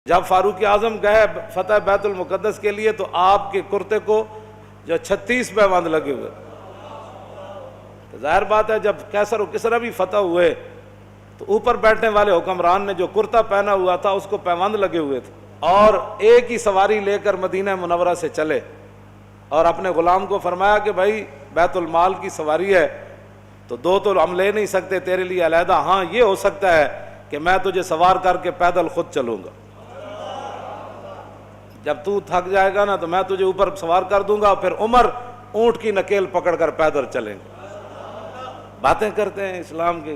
جب فاروق اعظم گئے فتح بیت المقدس کے لیے تو آپ کے کرتے کو جو 36 پیوند لگے ہوئے. تو ظاہر بات ہے جب کیسر و کسرا بھی فتح ہوئے تو اوپر بیٹھنے والے حکمران نے جو کرتا پہنا ہوا تھا اس کو پیوند لگے ہوئے تھے، اور ایک ہی سواری لے کر مدینہ منورہ سے چلے اور اپنے غلام کو فرمایا کہ بھائی بیت المال کی سواری ہے تو دو تو ہم لے نہیں سکتے تیرے لیے علیحدہ، ہاں یہ ہو سکتا ہے کہ میں تجھے سوار کر کے پیدل خود چلوں گا، جب تو تھک جائے گا نا تو میں تجھے اوپر سوار کر دوں گا، پھر عمر اونٹ کی نکیل پکڑ کر پیدل چلیں گے. باتیں کرتے ہیں اسلام کے.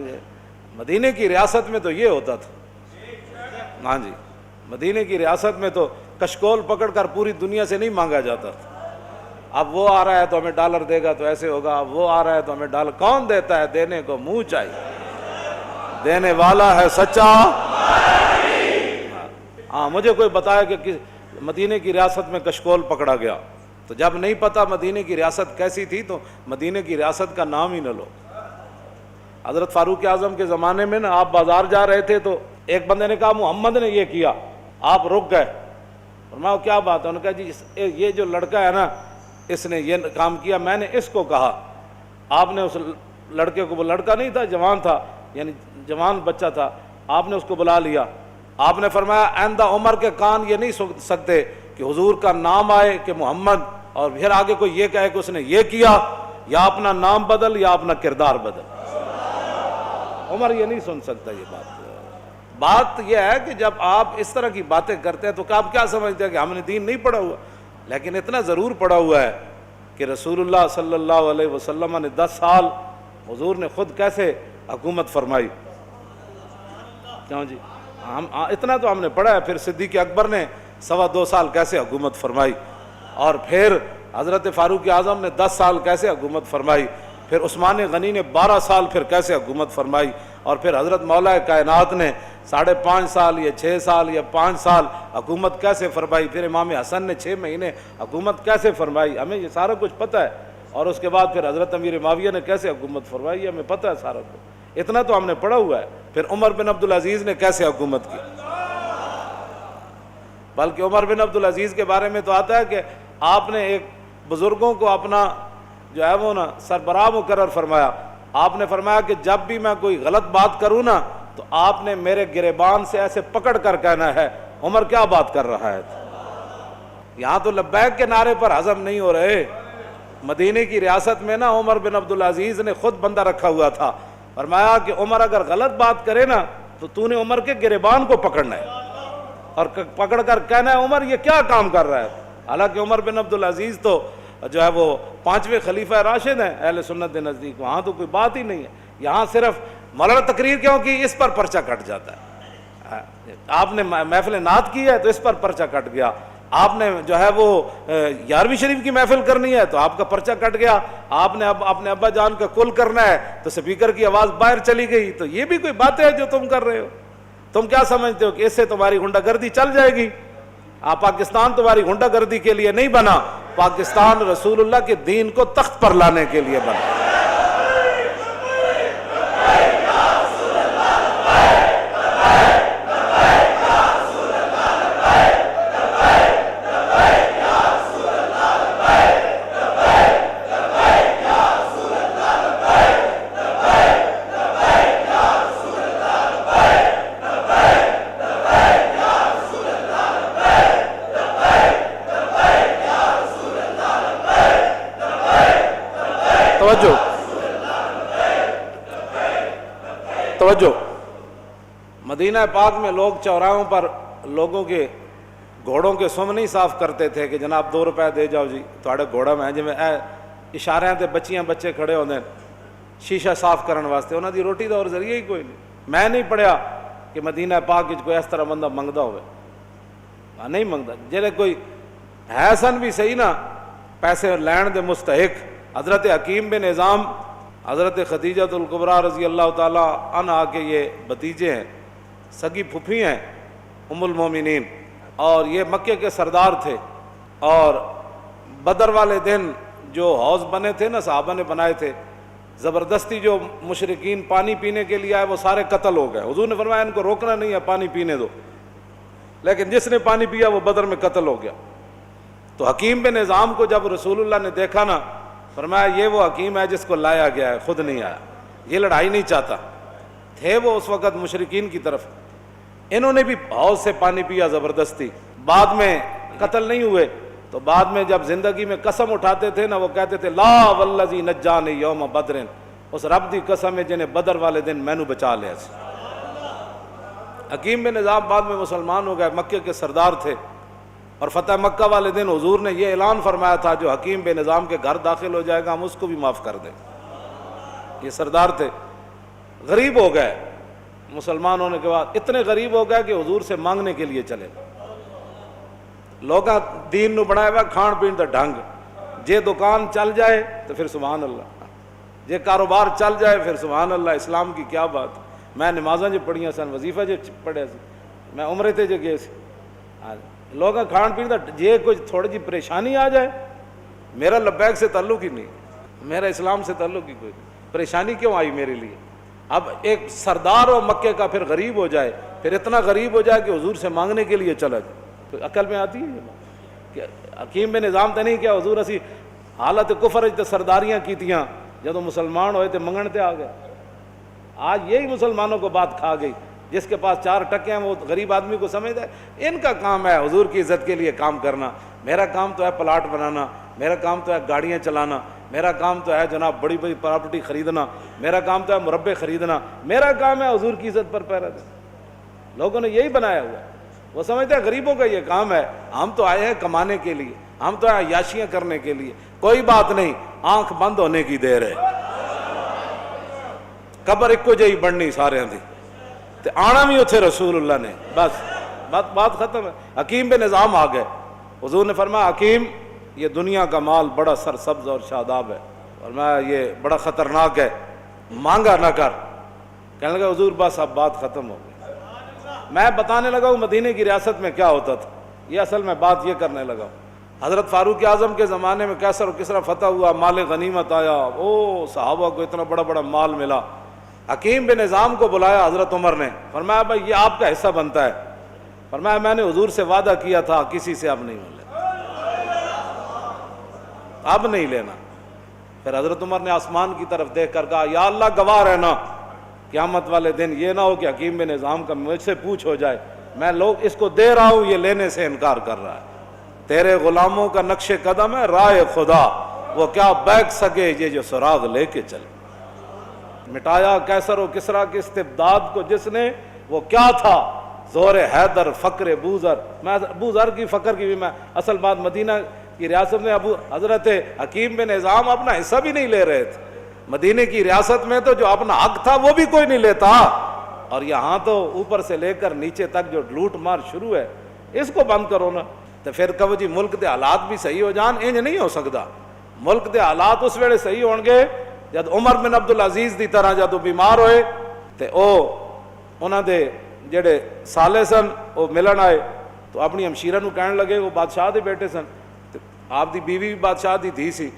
مدینے کی ریاست میں تو یہ ہوتا تھا. ہاں جی، مدینے کی ریاست میں تو کشکول پکڑ کر پوری دنیا سے نہیں مانگا جاتا تھا. اب وہ آ رہا ہے تو ہمیں ڈالر دے گا تو ایسے ہوگا، اب وہ آ رہا ہے تو ہمیں ڈالر. کون دیتا ہے؟ دینے کو منہ چاہیے، دینے والا ہے سچا. ہاں مجھے کوئی بتایا کہ مدینے کی ریاست میں کشکول پکڑا گیا، تو جب نہیں پتا مدینے کی ریاست کیسی تھی تو مدینے کی ریاست کا نام ہی نہ لو. حضرت فاروق اعظم کے زمانے میں نا آپ بازار جا رہے تھے تو ایک بندے نے کہا محمد نے یہ کیا، آپ رک گئے. فرمایا کیا بات ہے؟ انہوں نے کہا جی یہ جو لڑکا ہے نا اس نے یہ کام کیا، میں نے اس کو کہا. آپ نے اس لڑکے کو، وہ لڑکا نہیں تھا جوان تھا، یعنی جوان بچہ تھا، آپ نے اس کو بلا لیا. آپ نے فرمایا آئندہ عمر کے کان یہ نہیں سن سکتے کہ حضور کا نام آئے کہ محمد اور پھر آگے کوئی یہ کہے کہ اس نے یہ کیا، یا اپنا نام بدل یا اپنا کردار بدل. عمر یہ نہیں سن سکتا یہ بات یہ ہے کہ جب آپ اس طرح کی باتیں کرتے ہیں تو آپ کیا سمجھتے ہیں کہ ہم نے دین نہیں پڑھا ہوا؟ لیکن اتنا ضرور پڑھا ہوا ہے کہ رسول اللہ صلی اللہ علیہ وسلم نے 10 سال حضور نے خود کیسے حکومت فرمائی. کیوں جی؟ ہم اتنا تو ہم نے پڑھا ہے. پھر صدیق اکبر نے 2.25 سال کیسے حکومت فرمائی، اور پھر حضرت فاروق اعظم نے 10 سال کیسے حکومت فرمائی، پھر عثمان غنی نے 12 سال پھر کیسے حکومت فرمائی، اور پھر حضرت مولا کائنات نے 5.5 سال یا 6 سال یا 5 سال حکومت کیسے فرمائی، پھر امام حسن نے 6 مہینے حکومت کیسے فرمائی. ہمیں یہ سارا کچھ پتہ ہے. اور اس کے بعد پھر حضرت امیر معاویہ نے کیسے حکومت فرمائی، ہمیں پتہ ہے سارا کچھ. اتنا تو ہم نے پڑھا ہوا ہے. پھر عمر بن عبدالعزیز نے کیسے حکومت کی، بلکہ عمر بن عبدالعزیز کے بارے میں تو آتا ہے کہ آپ نے ایک بزرگوں کو اپنا جو ہے وہ نا سربراہ مقرر فرمایا. آپ نے فرمایا کہ جب بھی میں کوئی غلط بات کروں نا تو آپ نے میرے گریبان سے ایسے پکڑ کر کہنا ہے عمر کیا بات کر رہا ہے. یہاں تو لبیک کے نعرے پر ہضم نہیں ہو رہے. مدینے کی ریاست میں نا عمر بن عبدالعزیز نے خود بندہ رکھا ہوا تھا. فرمایا کہ عمر اگر غلط بات کرے نا تو نے عمر کے گریبان کو پکڑنا ہے اور پکڑ کر کہنا ہے عمر یہ کیا کام کر رہا ہے. حالانکہ عمر بن عبدالعزیز تو جو ہے وہ 5ویں خلیفہ راشد ہیں اہل سنت کے نزدیک. وہاں تو کوئی بات ہی نہیں ہے. یہاں صرف مولانا تقریر کیوں کی، اس پر پرچہ کٹ جاتا ہے. آپ نے محفل نعت کی ہے تو اس پر پرچہ کٹ گیا. آپ نے جو ہے وہ 11ویں شریف کی محفل کرنی ہے تو آپ کا پرچہ کٹ گیا. آپ نے اب اپنے ابا جان کا کل کرنا ہے تو سپیکر کی آواز باہر چلی گئی. تو یہ بھی کوئی باتیں ہیں جو تم کر رہے ہو. تم کیا سمجھتے ہو کہ اس سے تمہاری غنڈہ گردی چل جائے گی؟ پاکستان تمہاری غنڈہ گردی کے لیے نہیں بنا، پاکستان رسول اللہ کے دین کو تخت پر لانے کے لیے بنا. توجہ. مدینہ پاک میں لوگ چوراہوں پر لوگوں کے گھوڑوں کے سم نہیں صاف کرتے تھے کہ جناب 2 روپے دے جاؤ جی تھوڑے گھوڑا میں جی اشارے تے بچیاں بچے کھڑے ہوندے شیشہ صاف کرن واسطے. انہاں دی روٹی دا اور ذریعہ ہی کوئی نہیں. میں نہیں پڑھیا کہ مدینہ پاک وچ کوئی اس طرح بندہ منگدا ہوئے. نہیں منگدا. جڑے کوئی ہے سن بھی صحیح نا پیسے لین دے مستحق. حضرت حکیم بن نظام حضرت خدیجہ الکبریٰ رضی اللہ تعالیٰ عنہا کے یہ بھتیجے ہیں، سگی پھپھی ہیں ام المومنین، اور یہ مکے کے سردار تھے. اور بدر والے دن جو حوض بنے تھے نا صحابہ نے بنائے تھے، زبردستی جو مشرکین پانی پینے کے لیے آئے وہ سارے قتل ہو گئے. حضور نے فرمایا ان کو روکنا نہیں ہے، پانی پینے دو. لیکن جس نے پانی پیا وہ بدر میں قتل ہو گیا۔ تو حکیم بن نظام کو جب رسول اللہ نے دیکھا نا، فرمایا یہ وہ حکیم ہے جس کو لایا گیا ہے، خود نہیں آیا، یہ لڑائی نہیں چاہتا۔ تھے وہ اس وقت مشرکین کی طرف، انہوں نے بھی حوض سے پانی پیا زبردستی، بعد میں قتل نہیں ہوئے۔ تو بعد میں جب زندگی میں قسم اٹھاتے تھے نا، وہ کہتے تھے لا والذی نجانی یوم بدر، اس رب دی قسم ہے جنہیں بدر والے دن مینوں بچا لیا سی۔ حکیم بن نظام بعد میں مسلمان ہو گئے، مکے کے سردار تھے، اور فتح مکہ والے دن حضور نے یہ اعلان فرمایا تھا جو حکیم بن نظام کے گھر داخل ہو جائے گا ہم اس کو بھی معاف کر دیں۔ یہ سردار تھے، غریب ہو گئے مسلمان ہونے کے بعد، اتنے غریب ہو گئے کہ حضور سے مانگنے کے لیے چلے۔ لوگاں دین نو بنایا ہوا کھان پین دا ڈھنگ، جے دکان چل جائے تو پھر سبحان اللہ، جے کاروبار چل جائے پھر سبحان اللہ۔ اسلام کی کیا بات، میں نمازاں جو پڑھیاں سن، وظیفہ جو پڑھیا سی، میں عمرے تے جو گئے سی، لوگاں کھان پین دا جے کچھ تھوڑی جی پریشانی آ جائے، میرا لبیک سے تعلق ہی نہیں، میرا اسلام سے تعلق ہی کوئی نہیں، پریشانی کیوں آئی میرے لیے؟ اب ایک سردار ہو مکے کا پھر غریب ہو جائے، پھر اتنا غریب ہو جائے کہ حضور سے مانگنے کے لیے چلا جائے، تو عقل میں آتی ہے یہ بات؟ کہ حکیم بن نظام تے نہیں کیا حضور اسی حالت کفر تے سرداریاں کیتیاں، جدو مسلمان ہوئے تے منگن تے آ گئے۔ آج یہی مسلمانوں کو بات کھا گئی، جس کے پاس 4 ٹکے ہیں وہ غریب آدمی کو سمجھتا ہے ان کا کام ہے حضور کی عزت کے لیے کام کرنا، میرا کام تو ہے پلاٹ بنانا، میرا کام تو ہے گاڑیاں چلانا، میرا کام تو ہے جناب بڑی بڑی پراپرٹی خریدنا، میرا کام تو ہے مربے خریدنا، میرا کام ہے حضور کی عزت پر پہرا دینا۔ لوگوں نے یہی بنایا ہوا ہے، وہ سمجھتے ہیں غریبوں کا یہ کام ہے، ہم تو آئے ہیں کمانے کے لیے، ہم تو آئے عیاشیاں کرنے کے لیے۔ کوئی بات نہیں، آنکھ بند ہونے کی دیر ہے، قبر ایکو جہی بننی سارے دی، تے آنا بھی اتھے رسول اللہ نے، بس بات ختم ہے۔ حکیم بن نظام آ گئے، حضور نے فرمایا حکیم یہ دنیا کا مال بڑا سرسبز اور شاداب ہے، فرمایا یہ بڑا خطرناک ہے، مانگا نہ کر۔ کہنے لگا حضور بس اب بات ختم ہو گئی۔ میں بتانے لگا ہوں مدینے کی ریاست میں کیا ہوتا تھا، یہ اصل میں بات یہ کرنے لگا ہوں۔ حضرت فاروق اعظم کے زمانے میں کیسر و کسرا فتح ہوا، مال غنیمت آیا، او صحابہ کو اتنا بڑا بڑا مال ملا۔ حکیم بن نظام کو بلایا حضرت عمر نے، فرمایا بھائی یہ آپ کا حصہ بنتا ہے۔ فرمایا میں نے حضور سے وعدہ کیا تھا کسی سے اب نہیں لینا، اب نہیں لینا۔ پھر حضرت عمر نے آسمان کی طرف دیکھ کر کہا یا اللہ گواہ رہنا، قیامت والے دن یہ نہ ہو کہ حکیم بن نظام کا مجھ سے پوچھ ہو جائے میں لوگ اس کو دے رہا ہوں یہ لینے سے انکار کر رہا ہے، تیرے غلاموں کا نقش قدم ہے راہ خدا، وہ کیا بیک سکے یہ جو سراغ لے کے چلے۔ مٹایا کیسر و کسرا کے استبداد کو جس نے، وہ کیا تھا؟ زور حیدر فقر بوذر۔ میں ابو ذر کی فقر کی بھی، میں اصل بات مدینہ کی ریاست میں حضرت حکیم بن نظام اپنا حصہ بھی نہیں لے رہے تھے، مدینے کی ریاست میں تو جو اپنا حق تھا وہ بھی کوئی نہیں لیتا، اور یہاں تو اوپر سے لے کر نیچے تک جو لوٹ مار شروع ہے، اس کو بند کرو نا۔ تو پھر کہو جی ملک دے حالات بھی صحیح ہو جان، انج نہیں ہو سکتا۔ ملک دے حالات اس ویلے صحیح ہون گے جد عمر بن عبدالعزیز دی طرح جدو بیمار ہوئے تے انہاں دے جڑے سالے سن وہ ملن آئے تو اپنی ہمشیرہ نو کہنے لگے، وہ بادشاہ دے بیٹے سن، آپ دی بیوی بھی بادشاہ دی دھی سی،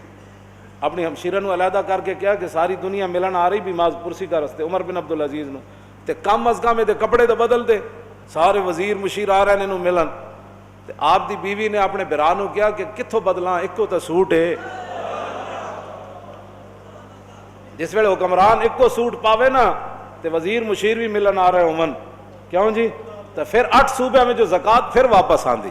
اپنی ہمشیرہ نو علیحدہ کر کے کیا کہ ساری دنیا ملن آ رہی بیمار پرسی کا رستے عمر بن عبدالعزیز نو، تے کم از کم دے کپڑے تو بدل دے، سارے وزیر مشیر آ رہے نے ملن۔ تے آپ دی بیوی نے اپنے برا نو کیا کہ کتھوں بدلاں، ایکو تے سوٹ ہے۔ جس ویلے حکمران ایکو سوٹ پاوے نا تے وزیر مشیر بھی ملن آ رہے ہومن، کیوں جی؟ تو پھر 8 صوبے میں جو زکوٰۃ پھر واپس آندی،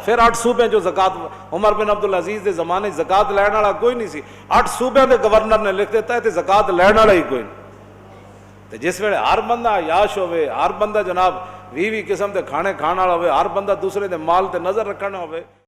پھر 8 صوبے جو زکوٰۃ عمر بن عبدالعزیز دے زمانے زکوٰۃ لین والا کوئی نہیں سی، 8 صوبے دے گورنر نے لکھ دیتا ہے تے زکوٰۃ لین والا ہی کوئی نہیں۔ تے جس ویلے ہر بندہ عیاش ہوئے، ہر بندہ جناب 20 قسم دے کھانے کھانا ہوئے، ہر بندہ دوسرے دے مال تے نظر رکھنا ہوئے،